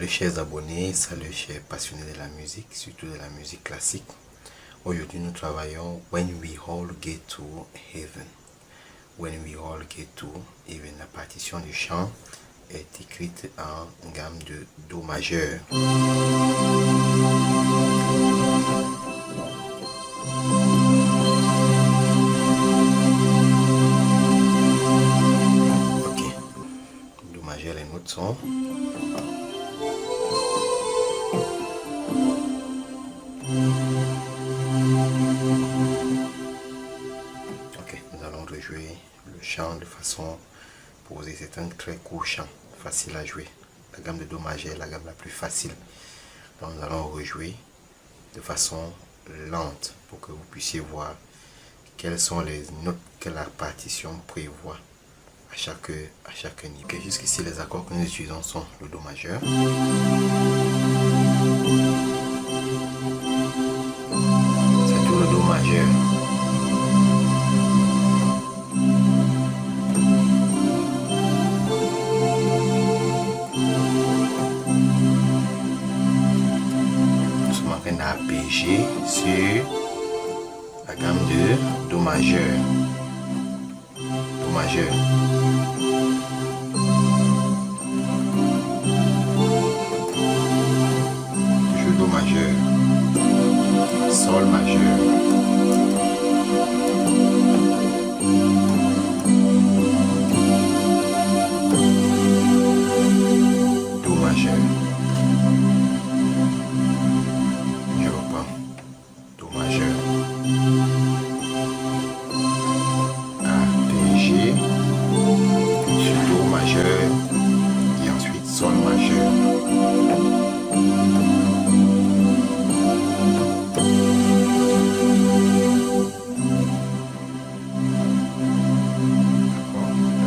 Salut chers abonnés, salut chers passionnés de la musique, surtout de la musique classique. Aujourd'hui nous travaillons When We All Get to Heaven. When We All Get to Heaven. La partition du chant est écrite en gamme de Do majeur. Ok, Do majeur, les notes sont. Ok, nous allons rejouer le chant de façon posée. C'est un très court chant, facile à jouer. La gamme de Do majeur est la gamme la plus facile. Donc nous allons rejouer de façon lente pour que vous puissiez voir quelles sont les notes que la partition prévoit à chaque niveau. Okay, jusqu'ici les accords que nous utilisons sont le Do majeur, c'est tout le Do majeur, nous sommes en train d'arpéger sur la gamme de Do majeur, Do majeur. Toujours Do majeur, Sol majeur, Do majeur. Je reprends. Do majeur, arpégé sur Do majeur et ensuite Sol majeur.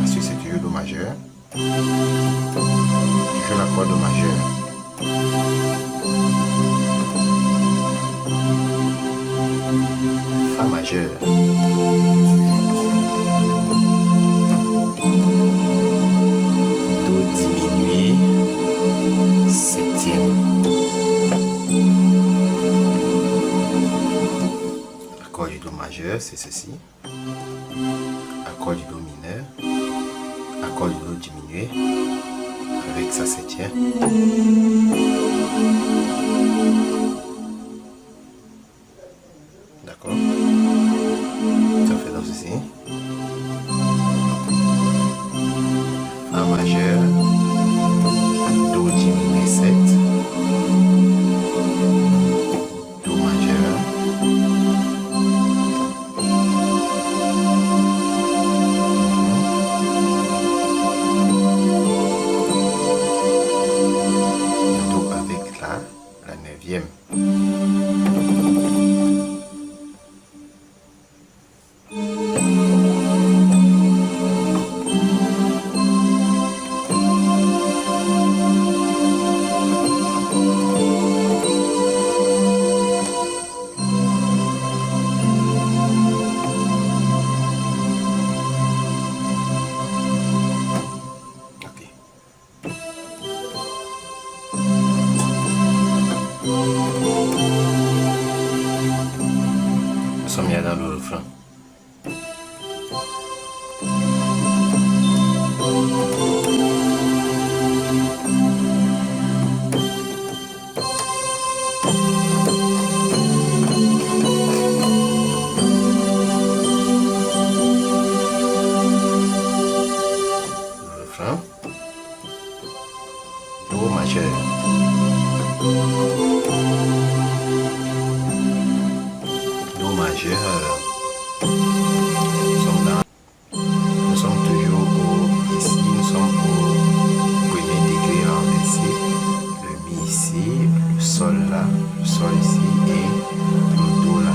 Ensuite c'est toujours Do majeur, toujours l'accord Do majeur, Fa majeur, Do diminué septième, l'accord du Do majeur c'est ceci, accord du Do mineur, accord du Do diminué avec sa septième, d'accord, ça fait donc ceci, Fa majeur, Do diminué 7, Do majeur, Do avec la neuvième. Ok. Nous sommes bien dans le refrain. Le refrain. Do majeur, Do majeur. Nous sommes toujours ici, nous sommes au premier degré renversé. Le Mi ici, le Sol là, le Sol ici et le Do là.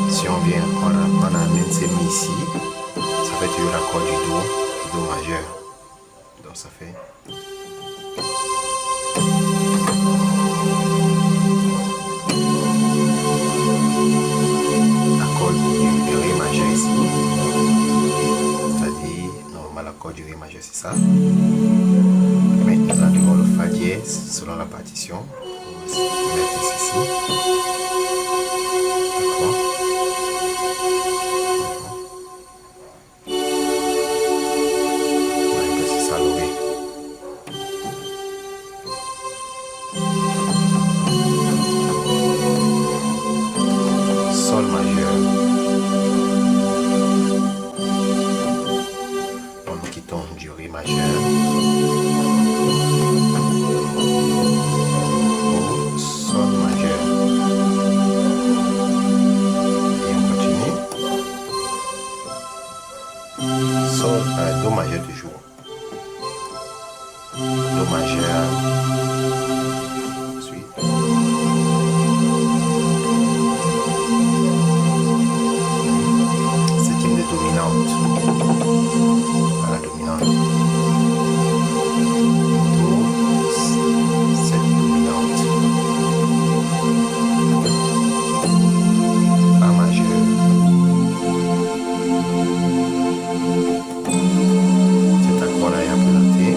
Si on vient, on amène ces Mi ici, ça fait toujours l'accord du Do majeur. Donc ça fait. Accord du Ré majeur ici, c'est-à-dire normalement l'accord du Ré majeur c'est ça. Maintenant Nous avons le fa dièse selon la partition. Vous mettez ceci. D'accord. C'est ça le ré. Sol majeur. Donc nous quittons du ré majeur au sol majeur. Et on continue. Sol, do majeur toujours. Do majeur. Ensuite. Septième de dominante. La dominante. Do, cette dominante. Fa majeur. Cet accord-là est implémenté.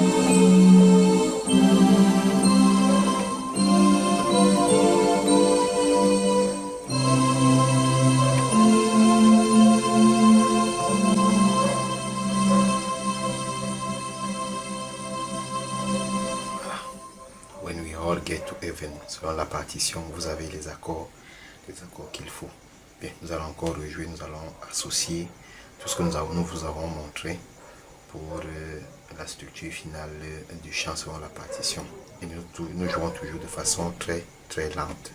When we all get to heaven, selon la partition, vous avez les accords qu'il faut. Bien, nous allons encore rejouer, nous allons associer tout ce que nous vous avons montré pour la structure finale du chant selon la partition. Et nous jouons toujours de façon très très lente.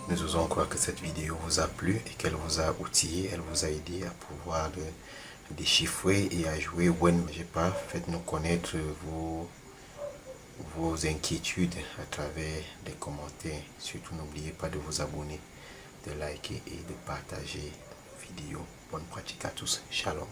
Nous osons croire que cette vidéo vous a plu et qu'elle vous a outillé, elle vous a aidé à pouvoir déchiffrer et à jouer When Majeur Pas. Faites-nous connaître vos inquiétudes à travers les commentaires. Surtout n'oubliez pas de vous abonner, de liker et de partager la vidéo. Bonne pratique à tous. Shalom.